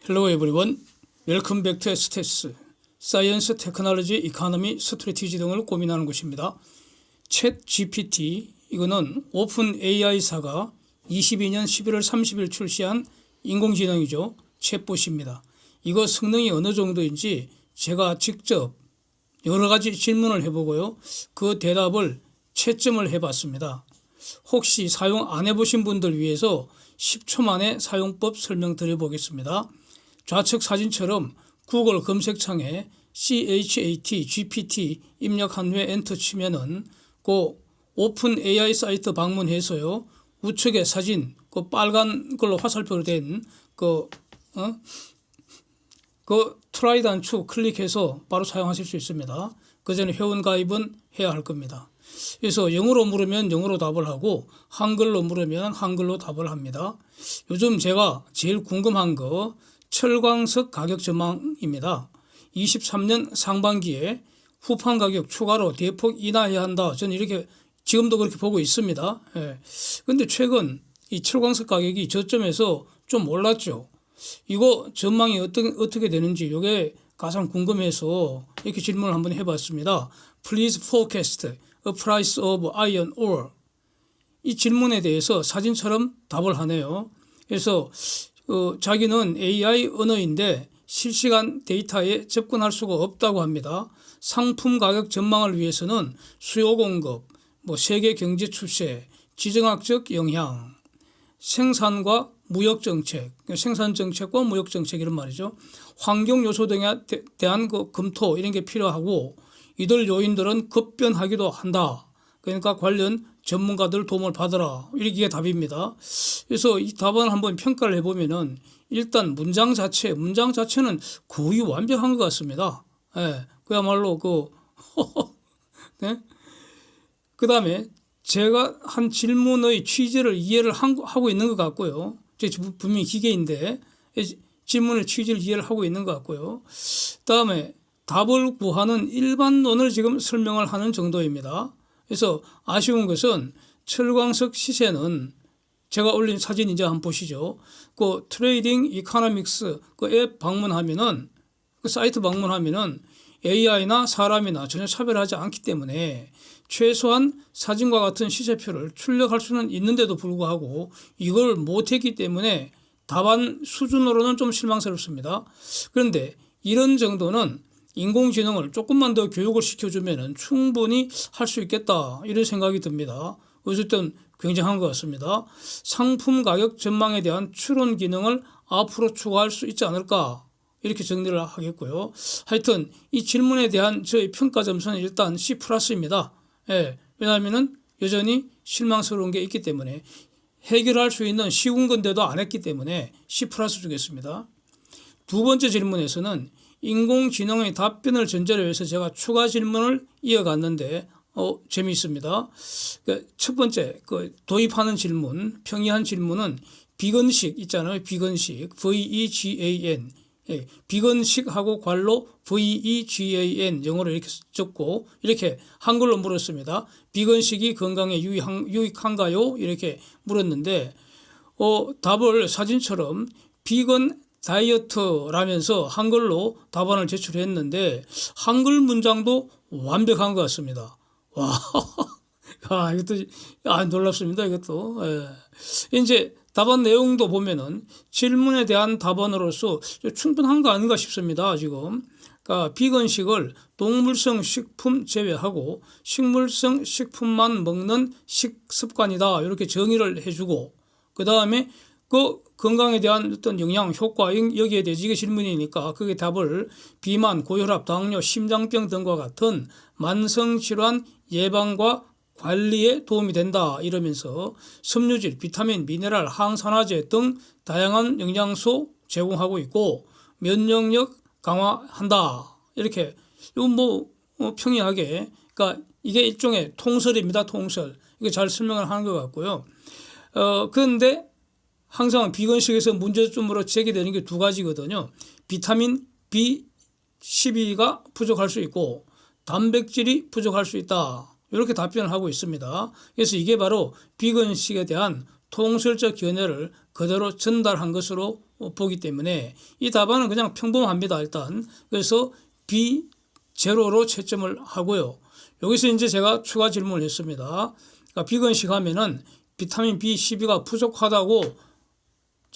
Hello everyone. Welcome back to STS. 사이언스, 테크놀로지, 이코노미, 스트래티지 등을 고민하는 곳입니다. 챗 GPT, 이거는 오픈 AI사가 22년 11월 30일 출시한 인공지능이죠. 챗봇입니다. 이거 성능이 어느 정도인지 제가 직접 여러 가지 질문을 해보고요. 그 대답을 채점을 해봤습니다. 혹시 사용 안 해보신 분들 위해서 10초 만에 사용법 설명드려보겠습니다. 좌측 사진처럼 구글 검색창에 CHAT GPT 입력한 후에 엔터 치면은 그 오픈 AI 사이트 방문해서요. 우측에 사진, 그 빨간 걸로 화살표로 된 그 트라이 단추 클릭해서 바로 사용하실 수 있습니다. 그 전에 회원 가입은 해야 할 겁니다. 그래서 영어로 물으면 영어로 답을 하고 한글로 물으면 한글로 답을 합니다. 요즘 제가 제일 궁금한 거 철광석 가격 전망입니다. 23년 상반기에 후판 가격 추가로 대폭 인하해야 한다. 저는 이렇게 지금도 그렇게 보고 있습니다. 그런데 최근 이 철광석 가격이 저점에서 좀 올랐죠. 이거 전망이 어떻게 되는지 이게 가장 궁금해서 이렇게 질문을 한번 해봤습니다. Please forecast a price of iron ore. 이 질문에 대해서 사진처럼 답을 하네요. 그래서 자기는 AI 언어인데 실시간 데이터에 접근할 수가 없다고 합니다. 상품 가격 전망을 위해서는 수요 공급, 세계 경제 추세, 지정학적 영향, 생산과 무역 정책, 생산 정책과 무역 정책 이런 말이죠. 환경 요소 등에 대한 검토 이런 게 필요하고 이들 요인들은 급변하기도 한다. 그러니까 관련 전문가들 도움을 받으라. 이게 답입니다. 그래서 이 답안을 한번 평가를 해보면은 일단 문장 자체는 거의 완벽한 것 같습니다. 그야말로 네? 그 다음에 제가 한 질문의 취지를 이해를 하고 있는 것 같고요. 분명히 기계인데 질문의 취지를 이해를 하고 있는 것 같고요. 그 다음에 답을 구하는 일반론을 지금 설명을 하는 정도입니다. 그래서 아쉬운 것은 철광석 시세는 제가 올린 사진 이제 한번 보시죠. 그 트레이딩 이코노믹스 그 앱 방문하면은 그 사이트 방문하면은 AI나 사람이나 전혀 차별하지 않기 때문에 최소한 사진과 같은 시세표를 출력할 수는 있는데도 불구하고 이걸 못했기 때문에 답안 수준으로는 좀 실망스럽습니다. 그런데 이런 정도는 인공지능을 조금만 더 교육을 시켜주면 충분히 할 수 있겠다 이런 생각이 듭니다. 어쨌든 굉장한 것 같습니다. 상품 가격 전망에 대한 추론 기능을 앞으로 추가할 수 있지 않을까 이렇게 정리를 하겠고요. 하여튼 이 질문에 대한 저의 평가 점수는 일단 C+입니다. 왜냐하면 여전히 실망스러운 게 있기 때문에 해결할 수 있는 쉬운 건데도 안 했기 때문에 C+ 주겠습니다. 두 번째 질문에서는 인공지능의 답변을 전제로 해서 제가 추가 질문을 이어갔는데 재미있습니다. 첫 번째 도입하는 질문, 평이한 질문은 비건식 있잖아요. 비건식 VEGAN 비건식하고 괄호 VEGAN 영어로 이렇게 적고 이렇게 한글로 물었습니다. 비건식이 건강에 유익한가요? 이렇게 물었는데 답을 사진처럼 비건 다이어트라면서 한글로 답안을 제출했는데 한글 문장도 완벽한 것 같습니다. 와, 이것도 놀랍습니다. 이것도. 이제 답안 내용도 보면은 질문에 대한 답안으로서 충분한 거 아닌가 싶습니다. 지금. 그러니까 비건식을 동물성 식품 제외하고 식물성 식품만 먹는 식습관이다. 이렇게 정의를 해주고 그 다음에 건강에 대한 어떤 영향, 효과 여기에 대해서 이게 질문이니까 그게 답을 비만, 고혈압, 당뇨, 심장병 등과 같은 만성질환 예방과 관리에 도움이 된다 이러면서 섬유질, 비타민, 미네랄, 항산화제 등 다양한 영양소 제공하고 있고 면역력 강화한다 이렇게 평이하게 그러니까 이게 일종의 통설입니다. 통설 이거 잘 설명을 하는 것 같고요. 그런데 항상 비건식에서 문제점으로 제기되는 게 두 가지거든요. 비타민 B12가 부족할 수 있고 단백질이 부족할 수 있다. 이렇게 답변을 하고 있습니다. 그래서 이게 바로 비건식에 대한 통설적 견해를 그대로 전달한 것으로 보기 때문에 이 답안은 그냥 평범합니다. 일단 그래서 B 제로로 채점을 하고요. 여기서 이제 제가 추가 질문을 했습니다. 그러니까 비건식 하면은 비타민 B12가 부족하다고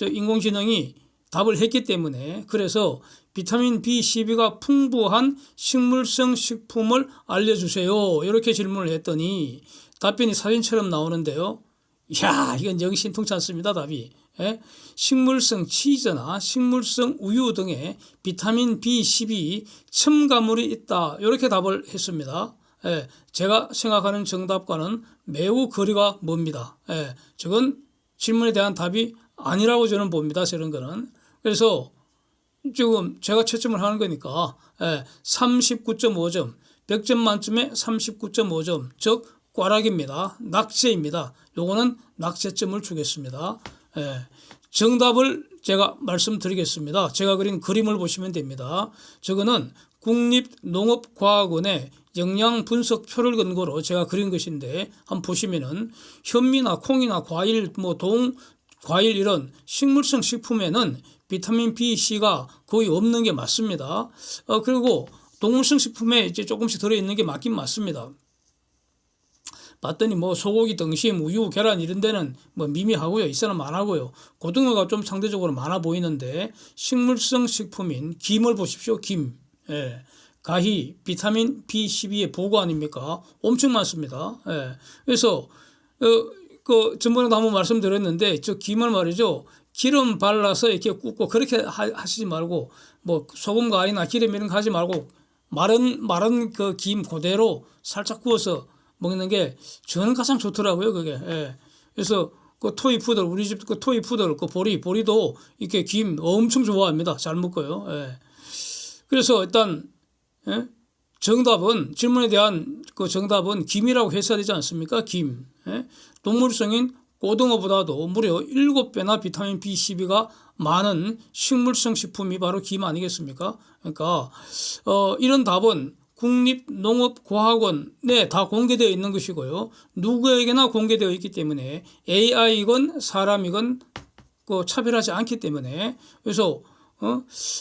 인공지능이 답을 했기 때문에 그래서 비타민 B12가 풍부한 식물성 식품을 알려주세요. 이렇게 질문을 했더니 답변이 사진처럼 나오는데요. 이야, 이건 영신통치 않습니다. 답이. 예? 식물성 치즈나 식물성 우유 등에 비타민 B12 첨가물이 있다. 이렇게 답을 했습니다. 예, 제가 생각하는 정답과는 매우 거리가 멉니다. 예, 저건 질문에 대한 답이 아니라고 저는 봅니다. 저런 거는. 그래서 지금 제가 채점을 하는 거니까 39.5점, 100점 만점에 39.5점, 즉 꽈락입니다. 낙제입니다. 요거는 낙제점을 주겠습니다. 정답을 제가 말씀드리겠습니다. 제가 그린 그림을 보시면 됩니다. 저거는 국립농업과학원의 영양분석표를 근거로 제가 그린 것인데 한번 보시면은 현미나 콩이나 과일, 과일 이런 식물성 식품에는 비타민 B,C가 거의 없는 게 맞습니다. 그리고 동물성 식품에 이제 조금씩 들어있는 게 맞긴 맞습니다. 봤더니 소고기, 등심, 우유, 계란 이런 데는 미미하고요. 있어는 안 하고요. 고등어가 좀 상대적으로 많아 보이는데 식물성 식품인 김을 보십시오. 김. 예. 가희, 비타민 B12의 보고 아닙니까? 엄청 많습니다. 예. 그래서 전번에도 한번 말씀드렸는데 저 김을 말이죠. 기름 발라서 이렇게 굽고 그렇게 하시지 말고 소금 가위나 기름 이런 거 하지 말고 마른 그 김 그대로 살짝 구워서 먹는 게 저는 가장 좋더라고요. 그게. 예. 그래서 그 토이푸들 우리 집 그 토이푸들 그 보리도 이렇게 김 엄청 좋아합니다. 잘 먹고요. 예. 그래서 일단 정답은 질문에 대한 그 정답은 김이라고 했어야 되지 않습니까? 김. 동물성인 고등어보다도 무려 7배나 비타민 B12가 많은 식물성 식품이 바로 김 아니겠습니까? 그러니까 이런 답은 국립농업과학원에 다 공개되어 있는 것이고요. 누구에게나 공개되어 있기 때문에 AI건 사람이건 차별하지 않기 때문에 그래서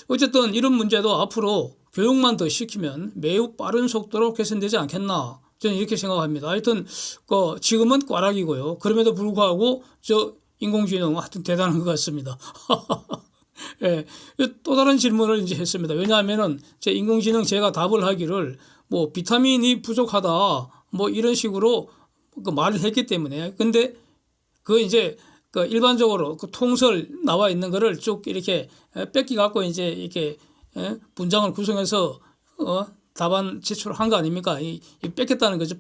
어쨌든 이런 문제도 앞으로 교육만 더 시키면 매우 빠른 속도로 개선되지 않겠나 저는 이렇게 생각합니다. 하여튼 지금은 꽈락이고요. 그럼에도 불구하고 인공지능 하여튼 대단한 것 같습니다. 예, 또 다른 질문을 이제 했습니다. 왜냐하면은 제 인공지능 제가 답을 하기를 비타민이 부족하다 이런 식으로 말을 했기 때문에 근데 이제 일반적으로 통설 나와 있는 거를 쭉 이렇게 뺏기 갖고 이제 이렇게 문장을 구성해서 답안 제출한 거 아닙니까? 이 뺏겼다는 거죠.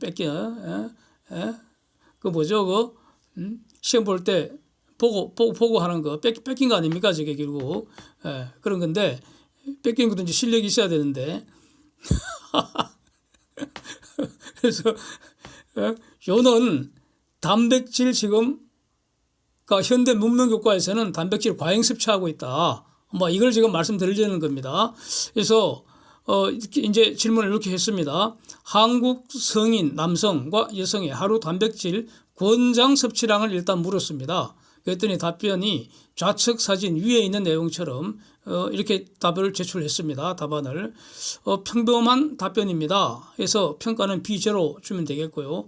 그 뭐죠? 시험 볼 때 보고 하는 거 뺏긴 거 아닙니까? 저게 결국 그런 건데 뺏긴 것도 이제 실력이 있어야 되는데 그래서 요는 단백질 지금 현대 문명교과에서는 단백질 과잉 섭취하고 있다. 이걸 지금 말씀드리려는 겁니다. 그래서 이제 질문을 이렇게 했습니다. 한국 성인 남성과 여성의 하루 단백질 권장 섭취량을 일단 물었습니다. 그랬더니 답변이 좌측 사진 위에 있는 내용처럼 이렇게 답을 제출했습니다. 답안을 평범한 답변입니다. 그래서 평가는 B0 주면 되겠고요.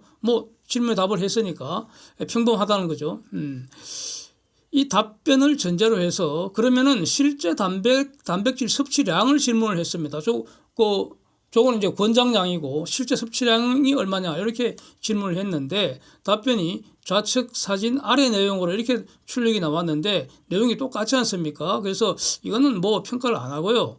질문에 답을 했으니까 평범하다는 거죠. 이 답변을 전제로 해서 그러면은 실제 단백질 섭취량을 질문을 했습니다. 저거는 이제 권장량이고 실제 섭취량이 얼마냐 이렇게 질문을 했는데 답변이 좌측 사진 아래 내용으로 이렇게 출력이 나왔는데 내용이 똑같지 않습니까? 그래서 이거는 평가를 안 하고요.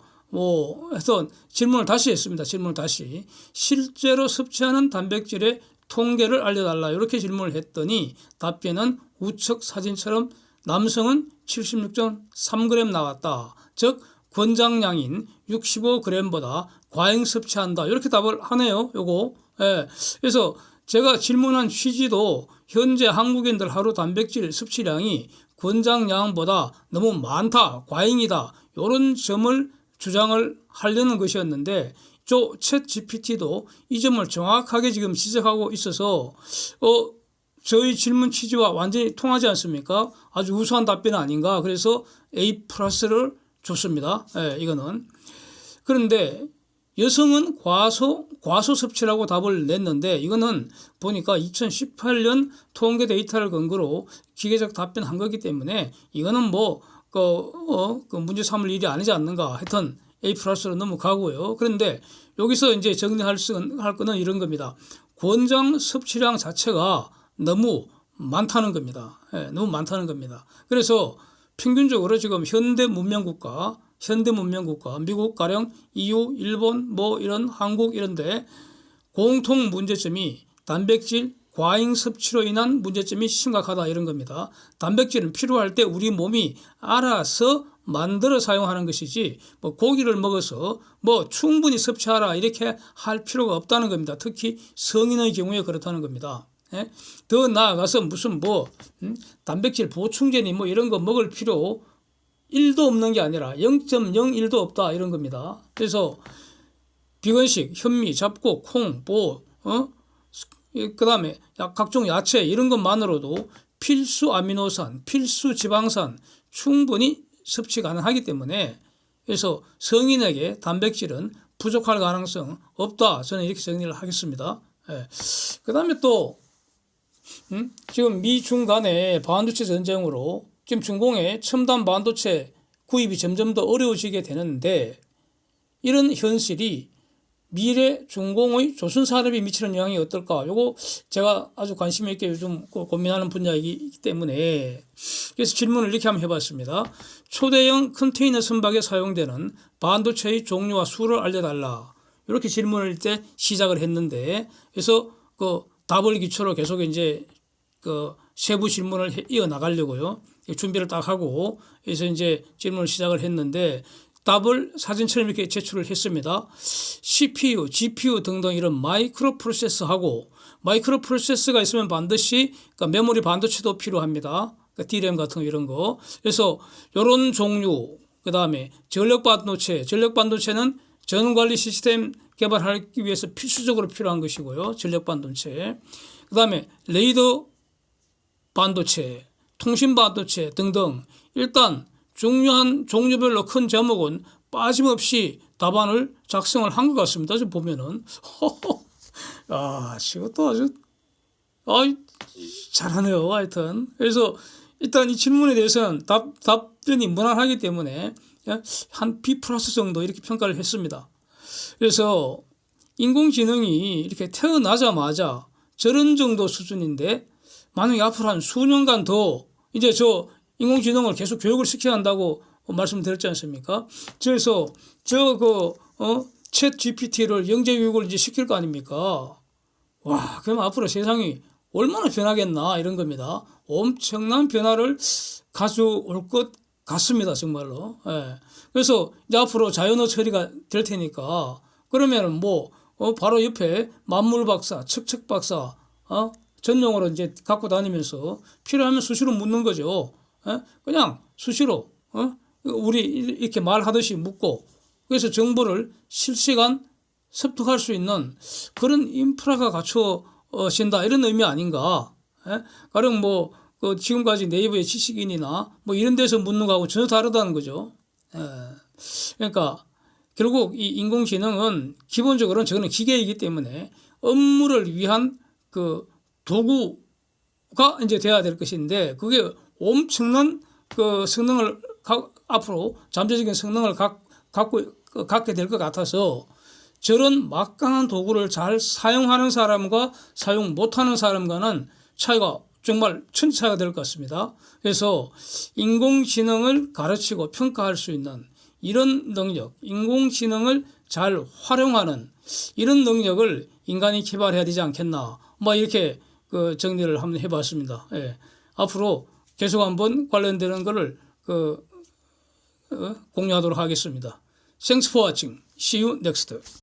해서 질문을 다시 했습니다. 질문을 다시 실제로 섭취하는 단백질의 통계를 알려달라 이렇게 질문을 했더니 답변은 우측 사진처럼 남성은 76.3g 나왔다. 즉 권장량인 65g보다 과잉 섭취한다. 이렇게 답을 하네요. 요거. 예. 그래서 제가 질문한 취지도 현재 한국인들 하루 단백질 섭취량이 권장량보다 너무 많다. 과잉이다. 이런 점을 주장을 하려는 것이었는데 챗 GPT도 이 점을 정확하게 지금 지적하고 있어서 저희 질문 취지와 완전히 통하지 않습니까? 아주 우수한 답변 아닌가. 그래서 A 플러스를 줬습니다. 예, 이거는. 그런데 여성은 과소 섭취라고 답을 냈는데 이거는 보니까 2018년 통계 데이터를 근거로 기계적 답변한 거기 때문에 이거는 그 문제 삼을 일이 아니지 않는가. 하여튼 A 플러스로 넘어가고요. 그런데 여기서 이제 정리할 거는 이런 겁니다. 권장 섭취량 자체가 너무 많다는 겁니다. 예, 너무 많다는 겁니다. 그래서 평균적으로 지금 현대 문명국가, 미국 가령 EU, 일본 이런 한국 이런데 공통 문제점이 단백질 과잉 섭취로 인한 문제점이 심각하다 이런 겁니다. 단백질은 필요할 때 우리 몸이 알아서 만들어 사용하는 것이지 고기를 먹어서 충분히 섭취하라 이렇게 할 필요가 없다는 겁니다. 특히 성인의 경우에 그렇다는 겁니다. 예? 더 나아가서 무슨 단백질 보충제니 이런 거 먹을 필요 1도 없는 게 아니라 0.01도 없다 이런 겁니다. 그래서 비건식, 현미, 잡곡, 콩, 그다음에 각종 야채 이런 것만으로도 필수 아미노산, 필수 지방산 충분히 섭취 가능하기 때문에 그래서 성인에게 단백질은 부족할 가능성 없다. 저는 이렇게 정리를 하겠습니다. 예. 그다음에 또 지금 미중 간의 반도체 전쟁으로 지금 중공의 첨단 반도체 구입이 점점 더 어려워지게 되는데 이런 현실이 미래 중공의 조선 산업에 미치는 영향이 어떨까? 요거 제가 아주 관심 있게 요즘 고민하는 분야이기 때문에 그래서 질문을 이렇게 한번 해봤습니다. 초대형 컨테이너 선박에 사용되는 반도체의 종류와 수를 알려달라. 이렇게 질문을 때 시작을 했는데 그래서 그 답을 기초로 계속 이제 그 세부 질문을 이어 나가려고요. 준비를 딱 하고 그래서 이제 질문을 시작을 했는데 답을 사진처럼 이렇게 제출을 했습니다. CPU, GPU 등등 이런 마이크로 프로세서하고 마이크로 프로세서가 있으면 반드시 그러니까 메모리 반도체도 필요합니다. 그러니까 DRAM 같은 거 이런 거. 그래서 이런 종류 그다음에 전력 반도체는 전원 관리 시스템 개발하기 위해서 필수적으로 필요한 것이고요. 전력 반도체. 그다음에 레이더 반도체, 통신 반도체 등등 일단 중요한 종류별로 큰 제목은 빠짐없이 답안을 작성을 한 것 같습니다. 지금 보면은 이것도 아주 잘하네요. 하여튼 그래서 일단 이 질문에 대해서는 답변이 무난하기 때문에 한 B 플러스 정도 이렇게 평가를 했습니다. 그래서 인공지능이 이렇게 태어나자마자 저런 정도 수준인데 만약에 앞으로 한 수년간 더 이제 인공지능을 계속 교육을 시켜야 한다고 말씀드렸지 않습니까? 그래서 챗 GPT를 영재 교육을 이제 시킬 거 아닙니까? 와, 그럼 앞으로 세상이 얼마나 변하겠나 이런 겁니다. 엄청난 변화를 가져올 것 같습니다, 정말로. 예. 그래서 이제 앞으로 자연어 처리가 될 테니까 그러면은 바로 옆에 만물 박사, 척척 박사, 전용으로 이제 갖고 다니면서 필요하면 수시로 묻는 거죠. 그냥 수시로 우리 이렇게 말하듯이 묻고 그래서 정보를 실시간 습득할 수 있는 그런 인프라가 갖춰진다 이런 의미 아닌가? 가령 지금까지 네이버의 지식인이나 이런 데서 묻는 거하고 전혀 다르다는 거죠. 그러니까 결국 이 인공지능은 기본적으로는 저거는 기계이기 때문에 업무를 위한 그 도구가 이제 돼야 될 것인데 그게 엄청난 그 성능을 앞으로 잠재적인 성능을 갖게 될 것 같아서 저런 막강한 도구를 잘 사용하는 사람과 사용 못하는 사람과는 차이가 정말 천차가 될 것 같습니다. 그래서 인공지능을 가르치고 평가할 수 있는 이런 능력, 인공지능을 잘 활용하는 이런 능력을 인간이 개발해야 되지 않겠나. 이렇게 정리를 한번 해봤습니다. 예. 앞으로 계속 한번 관련되는 거를 공유하도록 하겠습니다. Thanks for watching. See you next.